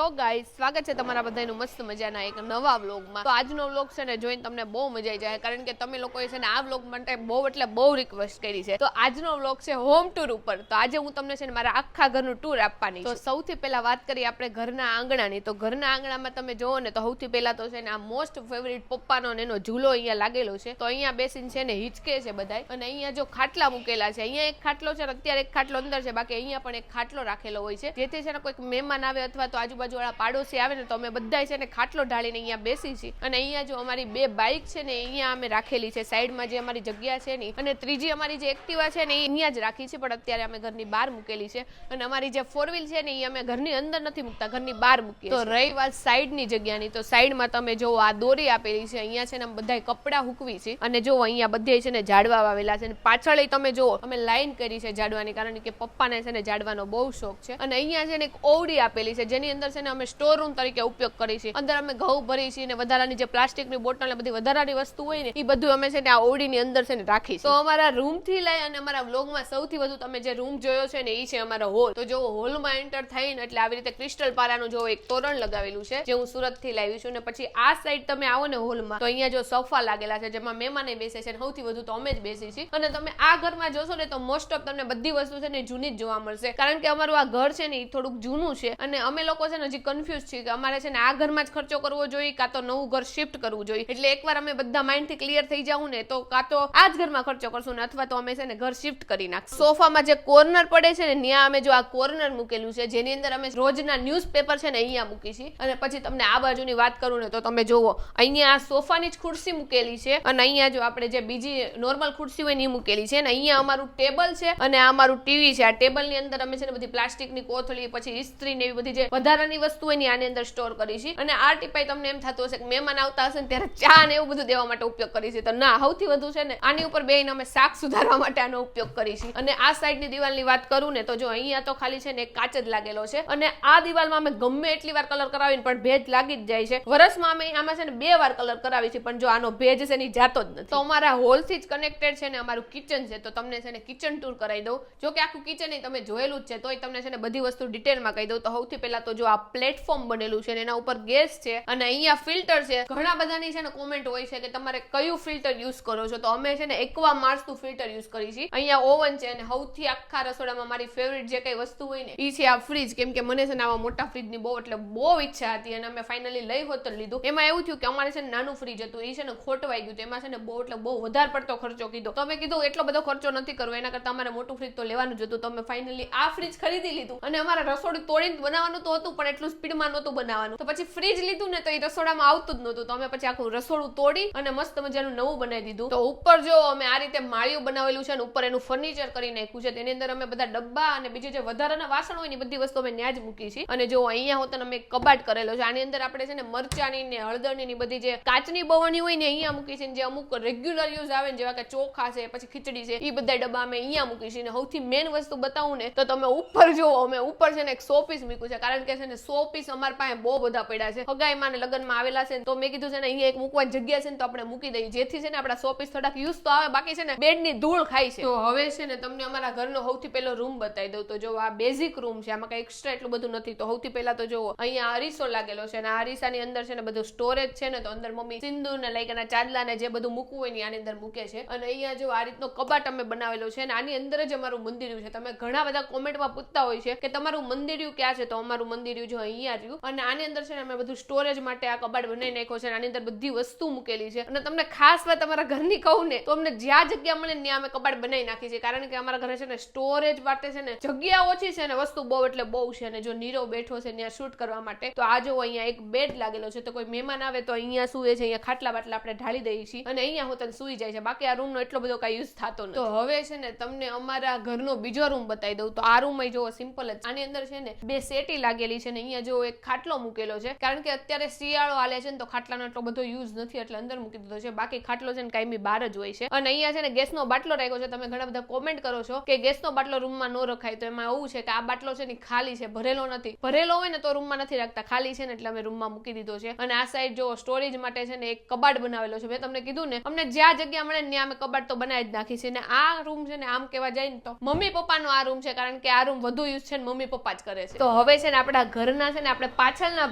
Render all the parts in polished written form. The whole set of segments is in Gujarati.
હેલો ગાઈસ, સ્વાગત છે તમારા બધાનું મસ્ત મજાના એક નવા વ્લોગમાં। તો આજનો વ્લોગ છે ને જોઈને તમને બહુ મજા આવી જાય, કારણ કે તમે લોકોએ છે ને આ વ્લોગ માટે બહુ રિક્વેસ્ટ કરી છે। તો આજનો વ્લોગ છે હોમ ટૂર ઉપર। તો આજે હું તમને છે ને મારા આખા ઘરનું ટૂર આપવાની છું। તો સૌથી પહેલા વાત કરીએ આપણે ઘરના આંગણાની। તો ઘરના આંગણામાં તમે જોવો ને તો સૌથી પહેલા તો છે ને આ મોસ્ટ ફેવરિટ પપ્પાનો એનો ઝૂલો અહીંયા લાગેલો છે। તો અહીંયા બેસીને છે ને હિચકે છે બધાય, અને અહીંયા જો ખાટલા મૂકેલા છે। અહીંયા એક ખાટલો છે, અત્યારે એક ખાટલો અંદર છે, બાકી અહીંયા પણ એક ખાટલો રાખેલો હોય છે, જેથી છે ને કોઈક મહેમાન આવે અથવા તો આજુબાજુ વાળા પાડોશી આવે ને તો અમે બધા છે ને ખાટલો ઢાળીને અહીંયા બેસી છીએ। અને અહીંયા જો અમારી બે બાઇક છે ને અહીંયા અમે રાખેલી છે સાઈડમાં, જે અમારી જગ્યા છે ને, અને ત્રીજી અમારી જે એક્ટિવા છે ને એ અહીંયા જ રાખી છે, પણ અત્યારે અમે ઘરની બહાર મૂકેલી છે। અને અમારી જે 4 વ્હીલ છે ને એ અમે ઘરની અંદર નથી મૂકતા, ઘરની બહાર મૂકીએ। તો રહી વાત સાઈડની જગ્યાની, તો સાઈડમાં તમે જો આ દોરી આપેલી છે, અહીંયા છે ને બધા કપડા હૂકવી છે, અને જો અહીંયા બધે છે ને ઝાડવા વાવેલા છે, પાછળ તમે જો અમે લાઈન કરી છે ઝાડવાની, કારણ કે પપ્પાને છે ને ઝાડવાનો બહુ શોખ છે। અને અહીંયા છે ને એક ઓવડી આપેલી છે, જેની અંદર છે ને અમે સ્ટોર રૂમ તરીકે ઉપયોગ કરી છે। અંદર અમે ઘઉં ભરી છે ને વધારાની જે પ્લાસ્ટિકની બોટલ ને બધી વધારાની વસ્તુ હોય ને એ બધું અમે છે ને આ ઓવડીની અંદર છે ને રાખી છે। તો અમારા રૂમ થી લઈ અને અમારા વ્લોગમાં સૌથી વધુ તમે જે રૂમ જોયો છે ને એ છે અમારો હોલ। તો જો હોલમાં એન્ટર થઈને એટલે આવી રીતે ક્રિસ્ટલ પારાનું જો એક તોરણ લગાવેલું છે, જે હું સુરત થી લાવી છું। ને પછી આ સાઈડ તમે આવો ને હોલમાં, તો અહીંયા જો સોફા લાગેલા છે, જેમાં મહેમાને બેસે છે, સૌથી વધુ તો અમે જ બેસી છીએ। અને તમે આ ઘરમાં જોશો ને તો મોસ્ટ ઓફ તમને બધી વસ્તુ છે ને જૂની જ જોવા મળશે, કારણ કે અમારું આ ઘર છે ને એ થોડુંક જૂનું છે, અને અમે લોકો છે ને હજી કન્ફ્યુઝ છીએ કે અમારે છે ને આ ઘરમાં જ ખર્ચો કરવો જોઈએ કાં તો નવું ઘર શિફ્ટ કરવું જોઈએ। એટલે એકવાર અમે બધા માઇન્ડ થી ક્લિયર થઈ જાવું ને તો કાં તો આ જ ઘરમાં ખર્ચો કરશું ને અથવા તો અમે છે ને ઘર શિફ્ટ કરી નાખશું। સોફામાં જે કોર્નર પડે છે ને ત્યાં અમે જો આ કોર્નર મૂકેલું છે, જેની અંદર અમે રોજના ન્યૂઝપેપર છે ને અહીંયા મૂકી છે। અને પછી તમને આ બાજુની વાત કરું ને તો તમે જોવો અહીંયા આ સોફાની જ ખુરશી મૂકેલી છે, અને અહીંયા જો આપણે જે બીજી નોર્મલ ખુરશી હોય ને એ મૂકેલી છે, અને અહીંયા અમારું ટેબલ છે અને આ અમારું ટીવી છે। આ ટેબલની અંદર અમે છે ને બધી પ્લાસ્ટિકની કોથળી, પછી ઇસ્ત્રી ને એવી બધી જે વધારાની વસ્તુ હોય ને આની અંદર સ્ટોર કરી છે। અને આ ટીપાઈ તમને એમ થતું હશે કે મહેમાન આવતા હશે ને ત્યારે ચા ને એવું બધું દેવા માટે ઉપયોગ કરી છે, તો ના, સૌથી વધુ છે ને આની ઉપર બેહીને અમે શાક સુધારવા માટે આનો ઉપયોગ કરી છે। અને આ સાઈડની દિવાલની વાત કરું ને તો જો અહીંયા તો ખાલી છે ને એક કાચ જ લાગેલો છે, અને આ દિવાલમાં અમે ગમે એટલી વાર કલર કરાવીને પણ ભેજ લાગી જ જાય છે। વર્ષમાં અમે આમાં છે ને 2 વાર કલર કરાવી છે, પણ જો આનો ભેજ છે ને જાતો જ નથી। તો અમારા હોલ થી જ કનેક્ટેડ છે ને અમારું કિચન છે, તો તમને છે ને કિચન ટૂર કરાવી દઉં। જો કે આખું કિચન તમે જોયેલું જ છે, તોય તમને છે ને બધી વસ્તુ ડિટેલમાં કહી દઉં। તો સૌથી પહેલા તો જો આ પ્લેટફોર્મ બનેલું છે ને એના ઉપર ગેસ છે, અને અહીંયા ફિલ્ટર છે। ઘણા બધાની છે ને કોમેન્ટ હોય છે કે તમારે કયું ફિલ્ટર યુઝ કરો છો, તો અમે છે ને એક્વા માર્સનું ફિલ્ટર યુઝ કરી છે। અહીંયા ઓવન છે, અને સૌથી આખા રસોડામાં મારી ફેવરિટ જે કઈ વસ્તુ હોય ને એ છે આ ફ્રીજ, કેમ કે મને છે ને આવા મોટા ફ્રીજની બહુ ઈચ્છા હતી, અને અમે ફાઇનલી લઈ હોત લીધું। એમાં એવું થયું કે અમારે છે ને નાનું ફ્રીજ હતું, એ છે ને ખોટવાઈ ગયું, એમાં છે ને બહુ વધારે પડતો ખર્ચો કીધો। તો અમે કીધું એટલો બધો ખર્ચો નથી કરવો, એના કરતા અમારે મોટું ફ્રીજ તો લેવાનું જ હતું। તો અમે ફાઇનલી આ ફ્રીજ ખરીદી લીધું, અને અમારે રસોડું તોડીને બનાવવાનું તો હતું, પણ એટલું સ્પીડમાં નહોતું બનાવવાનું। તો પછી ફ્રીજ લીધું ને તો એ રસોડામાં આવતું જ નહોતું, તો અમે પછી આખું રસોડું તોડી અને મસ્ત મજાનું નવું બનાવી દીધું। તો ઉપર જો અમે આ રીતે માળિયું બનાવેલું છે, અને ઉપર એનું ફર્નિચર કરી નાખ્યું છે, તેની અંદર અમે બધા ડબ્બા અને બીજું જે વધારાના વાસણ હોય ને બધી વસ્તુ અમે ત્યાં જ મૂકી છે। અને જો અહીંયા હોતને અમે કબાટ કરેલો છે, આની અંદર આપણે છે ને મરચાની ને હળદરની ની બધી જે કાચની બવણી હોય ને અહીંયા મૂકી છે, જે અમુક રેગ્યુલર યુઝ આવે ને જેવા કે ચોખા છે, પછી ખીચડી છે, એ બધા ડબ્બા અમે અહીંયા મૂકી છે। અને સૌથી મેઇન વસ્તુ બતાવું ને તો તમે ઉપર જોવો, અમે ઉપર છે ને એક 100 પીસ મૂક્યું છે, કારણ કે છે ને 100 પીસ અમારા પાસે બહુ બધા પડ્યા છે, હગાઈમાં ને લગ્નમાં આવેલા છે, તો મેં કીધું છે ને અહીંયા એક મૂકવાની જગ્યા છે ને તો આપણે મૂકી દઈએ, જેથી છે ને આપણા 100 પીસ થોડાક યુઝ તો આવે, બાકી છે ને બેડની ધૂળ ખાય છે। તો હવે છે ને તમને અમારા ઘરનો સૌથી પહેલો રૂમ બતાવી દઉં। તો જો આ બેઝિક રૂમ છે, આમાં કઈ એક્સ્ટ્રા એટલું બધું નથી। તો સૌથી પહેલા તો જોવો અહીંયા અરીસો લાગેલો છે, અને આ અરીસાની અંદર છે ને બધું સ્ટોરેજ છે ને, તો અંદર મમ્મી સિંદૂર ને લાઈક એના ચાદલા ને જે બધું મૂકવું હોય ને આની અંદર મૂકે છે। અને અહીંયા જો આ રીતનો કબાટ અમે બનાવેલો છે, અને આની અંદર જ અમારું મંદિર્યું છે। તમે ઘણા બધા કોમેન્ટમાં પૂછતા હોય છે કે તમારું મંદિર્યું ક્યાં છે, તો અમારું મંદિર્યું જો અહીંયા રહ્યું, અને આની અંદર છે ને અમે બધું સ્ટોરેજ માટે આ કબાટ બનાવી નાખ્યો છે, આની અંદર બધી વસ્તુ મૂકેલી છે। અને તમને ખાસ વાત અમારા ઘરની કહું ને તો અમને જ્યાં જગ્યા મળે ને ત્યાં અમે કબાટ બનાવી નાખી છે, કારણ કે અમારા ઘરે છે ને સ્ટોરેજ માટે છે ને જગ્યા ઓછી છે, ને વસ્તુ બહુ એટલે બહુ છે, અને જો નીરવ બેઠો છે ત્યાં શૂટ કરવા માટે, તો આ જો અહીંયા એક બેડ લાગેલો છે, તો કોઈ મહેમાન આવે તો અહીંયા સુવે છે, અહીંયા ખાટલા બાટલા આપણે ઢાળી દઈએ છીએ, અને અહીંયા હોતન સુઈ જાય છે, બાકી આ રૂમનો એટલો બધો કઈ યુઝ થતો નથી। તો હવે છે ને તમને અમારા ઘરનો બીજો રૂમ બતાવી દઉં। તો આ રૂમ જો સિમ્પલ જ, આની અંદર છે ને 2 સેટી લાગેલી છે, ને અહીંયા જો એક ખાટલો મૂકેલો છે, કારણ કે અત્યારે શિયાળો હાલે છે ને તો ખાટલાનો એટલો બધો યુઝ નથી, એટલે અંદર મૂકી દીધો છે, બાકી ખાટલો છે ને કાયમી બહાર જ હોય છે। અને અહીંયા છે ને ગેસનો બાટલો રાખ્યો છે। તમે ઘણા બધા કોમેન્ટ કરો છો કે ગેસનો બાટલો રૂમમાં ન રખાય, તો એમાં એવું છે કે આ બાટલો છે ને ખાલી છે, ભરેલો નથી। ભરેલો હોય ને તો રૂમમાં નથી રાખતા, ખાલી છે ને એટલે અમે રૂમમાં મૂકી દીધો છે। અને આ સાઈડ જો સ્ટોરેજ માટે છે ને એક કબાટ બનાવેલો છે, મેં તમને કીધું ને અમને જ્યાં જગ્યા મળે ને ત્યાં અમે કબાટ તો બનાવી જ નાખી છે। અને આ રૂમ છે ને આમ કેવા જાય ને તો મમ્મી પપ્પાનો આ રૂમ છે, કારણ કે આ રૂમ વધુ યુઝ છે ને મમ્મી પપ્પા જ કરે છે। તો હવે છે ને આપણા ઘરના છે ને આપણે પાછળના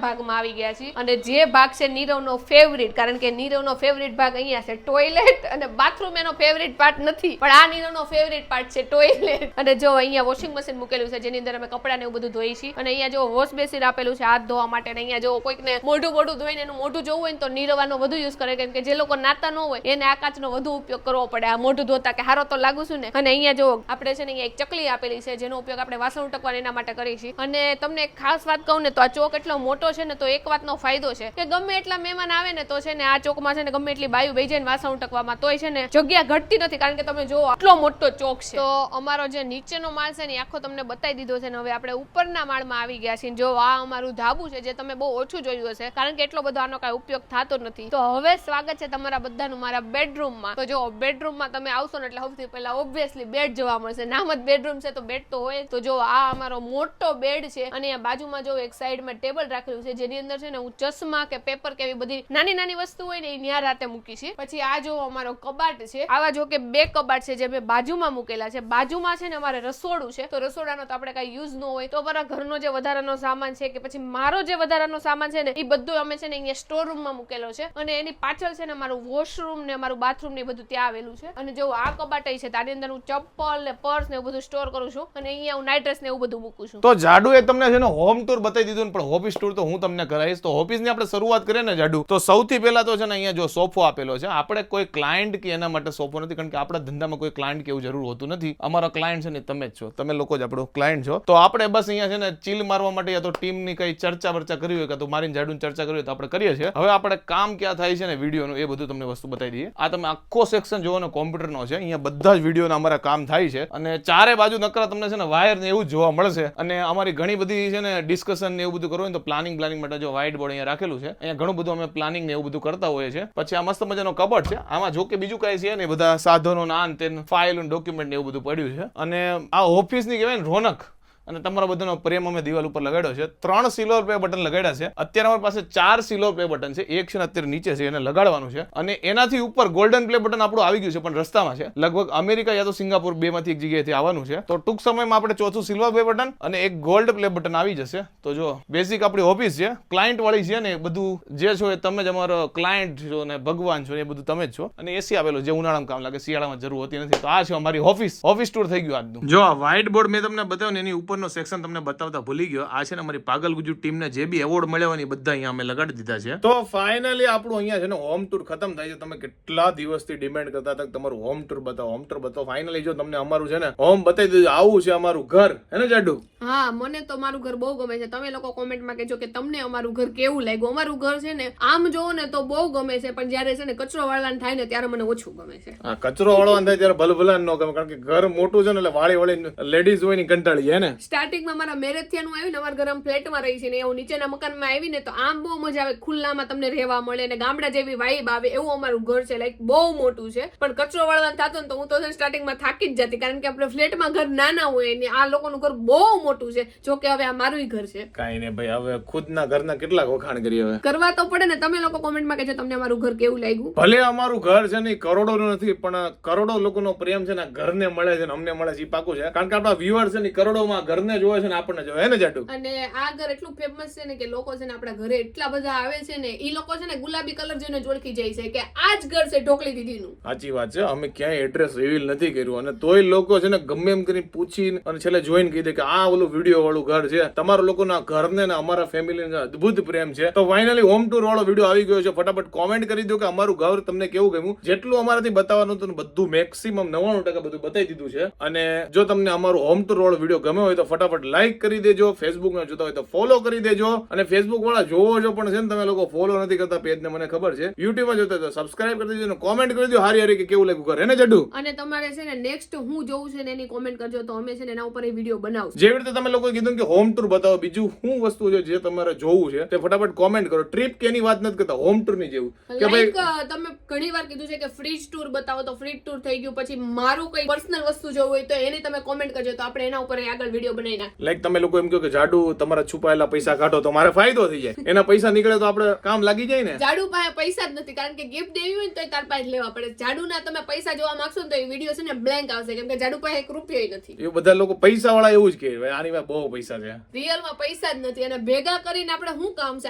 ભાગમાં આવી ગયા છીએ અને જે ભાગ છે નીરવનો ફેવરિટ, કારણ કે નીરવનો ફેવરિટ ભાગ અહીંયા છે ટોયલેટ, અને બાથરૂમ એનો ફેવરિટ પાર્ટ નથી, પણ આ નીરવનો ફેવરિટ પાર્ટ છે ટોયલેટ. અને જો અહીંયા વોશિંગ મશીન મૂકેલું છે જેની અંદર અમે કપડા ને એવું બધું ધોઈ છીએ, અને અહીંયા જો વોશ બેસિન આપેલું છે હાથ ધોવા માટે. અહીંયા જો કોઈકને મોઢું ધોઈને એનું મોઢું જોવું હોય ને તો નીરવાનો વધુ યુઝ કરે, કેમ કે જે લોકો નાતા ન હોય એને આ કાચનો વધુ ઉપયોગ કરવો પડે આ મોઢું ધોતા, કે હારો તો લાગુ છું ને. અને અહીંયા જો આપણે છે ને અહીંયા એક ચકલી આપેલી છે જેનો ઉપયોગ આપણે વાસણ ઉટકવા એના માટે કરીએ છીએ. અને તમને એક ખાસ વાત કહું ને તો આ ચોક એટલો મોટો છે ને તો એક વાતનો ફાયદો છે કે ગમે એટલા મહેમાન આવે ને તો છે ને આ ચોકમાં છે ને ગમે એટલી બાયું બેહી જાય ને વાસણ ઉટકવામાં તોય છે ને જગ્યા ઘટતી નથી, કારણ કે તમે જો આટલો મોટો ચોક છે. તો અમારો જે નીચેનો માળ છે ને આખો તમને બતાવી દીધો છે ને હવે આપણે ઉપરના માળમાં આવી ગયા છીએ. જો આ અમારું ધાબુ છે જે તમે બહુ ઓછું જોયું હશે, કારણ કે એટલો બધો આનો કાંઈ ઉપયોગ થતો નથી. તો હવે સ્વાગત છે તમારા બધાનું મારા બેડરૂમમાં. તો જો બેડરૂમમાં તમે આવશો ને એટલે સૌથી પહેલા ઓબ્વિયસલી બેડ જોવા મળશે. નામ જ બેડરૂમ છે તો બેડ તો હોય. તો જો આ અમારો મોટો બેડ છે, અને આ બાજુમાં જો એક સાઈડમાં ટેબલ રાખેલું છે જેની અંદર છે ને હું ચશ્મા કે પેપર કે એવી બધી નાની નાની વસ્તુ હોય ને એ ન્યા રાતે મૂકી છે. પછી આ જો અમારો કબાટ છે, આવા જો કે 2 કબાટ છે જે મેં બાજુમાં મૂકેલા છે. બાજુમાં છે ને અમારે રસોડું છે, તો રસોડાનો તો આપણે કઈ યુઝ ન હોય, તો અમારા ઘરનો જે વધારાનો સામાન છે કે પછી મારો જે વધારાનો સામાન છે ને એ બધું અમે છે ને અહીંયા સ્ટોર રૂમમાં મૂકેલો છે. અને એની પાછળ છે ને અમારું વોશરૂમ ને અમારું બાથરૂમ ને બધું ત્યાં આવેલું છે. અને જો આ કબાટ છે તારી અંદર હું ચપ્પલ ને પર્સ ને એવું બધું સ્ટોર કરું છું, અને અહીંયા હું નાઇટ ડ્રેસ ને એવું બધું મૂકું છું. તો જાડુ એ તમને છે ને હોમ ટૂર બતાવી દીધું, પણ ઓફિસ ટૂર તો હું તમને કરાવીશ. તો ઓફિસ ની આપણે શરૂઆત કરીએ ને જાડુ, તો સૌથી પહેલા તો છે ને અહીંયા જો સોફો આપેલો છે. આપણે કોઈ ક્લાયન્ટ કે એના માટે સોફો નથી, કારણ કે આપણા ધંધામાં કોઈ ક્લાયન્ટ કે એવું જરૂર હોતું નથી. અમારો ક્લાયન્ટ છે ને તમે જ છો, તમે લોકો જ આપણો ક્લાયન્ટ છો. તો આપણે બસ અહીંયા છે ને ચીલ મારવા માટે યા તો ટીમની કઈ ચર્ચા કરવી હોય કે તો મારી જાડુની ચર્ચા કરવી હોય તો આપણે કરીએ છીએ. હવે આપણે કામ ક્યાં થાય છે ને વિડીયોનું એ બધું તમને વસ્તુ બતાવી દઈએ. આ તમે આખો સેક્શન જોવાનો કોમ્પ્યુટરનો છે, અહીંયા બધા જ વિડીયોના અમારા કામ થાય છે, અને ચારે બાજુ નકરા તમને છે ને વાયર ને એવું જ જોવા મળશે. અને અમારી ઘણી બધી છે ને ડિસ્કશન ને એવું બધું કરવું હોય તો પ્લાનિંગ માટે જો વ્હાઇટ બોર્ડ અહીંયા રાખેલું છે, અહીંયા ઘણું બધું અમે પ્લાનિંગ ને એવું બધું કરતા હોઈએ છીએ. પછી આ મસ્ત મજાનો કબટ છે, આમાં જો કે બીજું કઈ છે ને બધા સાધનો નાન તે ફાઇલ ડોક્યુમેન્ટ ને એવું બધું પડ્યું છે. અને આ ઓફિસની કહેવાય ને રોનક અને તમારા બધાનો પ્રેમ અમે દિવાલ ઉપર લગાડ્યો છે. 3 સિલ્વર પ્લે બટન લગાડ્યા છે. અત્યારે અમારી પાસે 4 સિલ્વર પ્લે બટન છે, એક છે ને અત્યારે નીચે છે, એને લગાડવાનું છે. અને એનાથી ઉપર ગોલ્ડન પ્લે બટન આપણું આવી ગયું છે, પણ રસ્તામાં છે. લગભગ અમેરિકા યા તો સિંગાપુર 2 માંથી એક જગ્યાએથી આવવાનું છે. તો ટૂંક સમયમાં આપણે 4થું સિલ્વર પ્લે બટન અને એક ગોલ્ડ પ્લે બટન આવી જશે. તો જો બેઝિક આપણી ઓફિસ છે, ક્લાયન્ટ વાળી છે ને, બધું જે છો એ તમે જ અમારો ક્લાયન્ટ છો ને ભગવાન છો, એ બધું તમે જ છો. અને એસી આપેલું જે ઉનાળામાં કામ લાગે, શિયાળામાં જરૂર હોતી નથી. તો આ છે અમારી ઓફિસ ટૂર થઈ ગયું આજનું. જો આ વ્હાઇટ બોર્ડ મેં તમને બતાવ્યું ને એની ઉપરનો સેક્શન તમને બતાવતા ભૂલી ગયો. આ છે ને અમારી પાગલ ગુજુ ટીમને જે બી એવોર્ડ મળ્યા હોય બધા અહીંયા અમે લગાડી દીધા છે. તો ફાઇનલી આપણું અહીંયા છે ને હોમ ટૂર ખતમ થાય છે. તમે કેટલા દિવસથી ડિમાન્ડ કરતા હતા કે તમારું હોમ ટૂર બતાવો. ફાઇનલી જો તમને અમારું છે ને હોમ બતાવી દીધું. આવું છે અમારું ઘર, હે ને જાડુ? હા, મને તો મારું ઘર બહુ ગમે છે. તમે લોકો કોમેન્ટમાં કહેજો કે તમને અમારું ઘર કેવું લાગ્યું. અમારું ઘર છે ને આમ જોવો ને તો બહુ ગમે છે, પણ જ્યારે છે ને કચરો વાળવાનું થાય ને ત્યારે મને ઓછું ગમે છે. હા, કચરો વાળવાનું થાય ત્યારે ભલભલાન ન ગમે, કારણ કે ઘર મોટું છે ને એટલે વાળી લેડીઝ હોય ને કંટાળી જાય ને. સ્ટાર્ટિંગમાં મારા મેરેજ થયાનું આવ્યું ને, અમારા ઘર આમ ફ્લેટમાં રહી છે ને એવું નીચેના મકાનમાં આવી ને તો આમ બહુ મજા આવે, ખુલ્લામાં તમને રહેવા મળે ને ગામડા જેવી વાઇબ આવે, એવું અમારું ઘર છે. લાઈક બહુ મોટું છે, પણ કચરો વાળવાનું થતો ને તો હું તો સ્ટાર્ટિંગમાં થાકી જ જતી, કારણ કે આપણે ફ્લેટમાં ઘર નાના હોય ને આ લોકોનું ઘર બહુ મોટું છે. જો કે હવે આ મારું ઘર છે. કાઈ નહીં ભાઈ, હવે ખુદના ઘરના કેટલા વખાણ કરીએ, હવે કરવા તો પડે ને. તમે લોકો કોમેન્ટમાં કહેજો તમને અમારું ઘર કેવું લાગ્યું. ભલે અમારું ઘર છે ને કરોડોનું નથી, પણ કરોડો લોકોનો પ્રેમ છે ને ઘરને મળે છે ને અમને મળે છે, એ પાકું છે. કારણ કે આપણા વ્યુઅર છે ને કરોડોમાં ઘરને જોવે છે ને આપણને જોવે, હે ને જાટુ? અને આ ઘર એટલું ફેમસ છે ને કે લોકો છે ને આપણા ઘરે એટલા બધા આવે છે ને, ઈ લોકો છે ને ગુલાબી કલર જોઈને જ ઓળખી જાય છે કે આ જ ઘર છે ઢોકળી દીદીનું. સાચી વાત છે. અમે ક્યાંય એડ્રેસ રિવીલ નથી કર્યું, અને તોય લોકો છે ને ગમે એમ કરીને પૂછીને અને છેલ્લે જોઈને કહી દે કે આ ઓલું વિડીયો વાળું ઘર છે. તમારા લોકોના ઘરને ને અમારા ફેમિલીને અદ્ભુત પ્રેમ છે. તો ફાઇનલી હોમ ટૂર વાળો વિડીયો આવી ગયો છે. ફટાફટ કોમેન્ટ કરી દો કે અમારું ઘર તમને કેવું ગમ્યું. જેટલું અમારાથી બતાવવાનું હતું બધું મેક્સિમમ 99% બધું બતાવી દીધું છે. અને જો તમને અમારું હોમ ટૂર વાળો વિડીયો ગમ્યો હોય તો ફટાફટ લાઈક કરી દેજો. ફેસબુક માં જોતા હોય તો ફોલો કરી દેજો. અને ફેસબુક વાળા જોવો છો પણ છે ને તમે લોકો ફોલો નથી કરતા પેજ ને, મને ખબર છે. યુટ્યુબ માં જોતા હોય તો સબસ્ક્રાઇબ કરી દેજો અને કોમેન્ટ કરી દો હારી હારી કે કેવું લાગ્યું ઘર, હે ને જાડુ? અને તમારે છે ને નેક્સ્ટ હું જોઉં છે ને એની કોમેન્ટ કરજો, તો અમે છે ને એના ઉપર એ વિડીયો બનાવશું. જેવી રીતે તમે લોકોએ કીધું કે હોમ ટૂર બતાવો, બીજું શું વસ્તુ છે જે તમારે જોવું છે તે ફટાફટ કોમેન્ટ કરો. ટ્રીપ કે એની વાત નથી કરતા, હોમ ટૂર ની જેવું કે ભાઈ તમે ઘણી વાર કીધું છે કે ફ્રીજ ટૂર બતાવો, તો ફ્રીજ ટૂર થઈ ગયું. પછી મારું કઈ પર્સનલ વસ્તુ જોવું હોય તો એની તમે કોમેન્ટ કરજો, તો આપણે એના ઉપર આગળ વિડીયો વિડીયો બનાવી નાખ. લાઈક તમે લોકો એમ કહો કે જાડુ તમારા છુપાયેલા પૈસા કાઢો તો મારે ફાયદો થઈ જાય, એના પૈસા નીકળે તો આપણે કામ લાગી જાય ને. જાડુ પાસે પૈસા જ નથી, કારણ કે ગિફ્ટ દેવી હોય ને તો તાર પાસે લેવા પડે. જાડુના તમે પૈસા જોવા માંગશો ને તો એ વિડીયો છે ને બ્લેન્ક આવશે, કેમ કે જાડુ પાસે 1 રૂપિયો નથી. એ બધા લોકો પૈસા વાળા એવું જ કહે ભાઈ આની પાસે બહુ પૈસા છે. રિયલમાં પૈસા જ નથી, અને ભેગા કરીને આપણે શું કામ છે?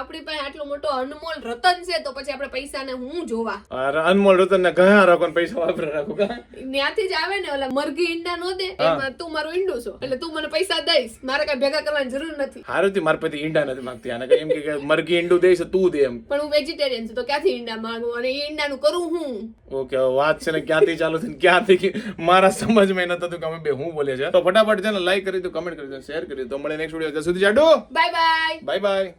આપણી પાસે આટલો મોટો અનમોલ રતન છે, તો પછી આપણે પૈસાને હું જોવા? અનમોલ રતન ને ઘણા રાખો ને પૈસા વાપરે રાખો. ત્યાંથી જ આવે ને, ઓલા મરઘી ઈંડા નો દે એમાં તું મારું ઈંડું છો, એટલે તું મને પૈસા દઈશ, મારે કઈ ભેગા કરવાની જરૂર નથી. હારું મારા પાસે ઈંડા નથી માંગતી, આને કઈ એમ કે મરઘી ઈંડું દઈશ તું દે એમ. પણ હું વેજીટેરિયન છું તો ક્યાંથી ઈંડા માંગુ, અને એ ઈંડાનું કરું હું? ઓકે, વાત છે ને ક્યાંથી ચાલુ થઈ ક્યાંથી મારા સમજમાં નતું કે અમે બે હું બોલે છે. તો ફટાફટ છે ને લાઈક કરી દો, કમેન્ટ કરી દો, શેર કરી દો. મળે નેક્સ્ટ વિડીયો. ત્યાં સુધી જાડુ બાય બાય. Bye bye.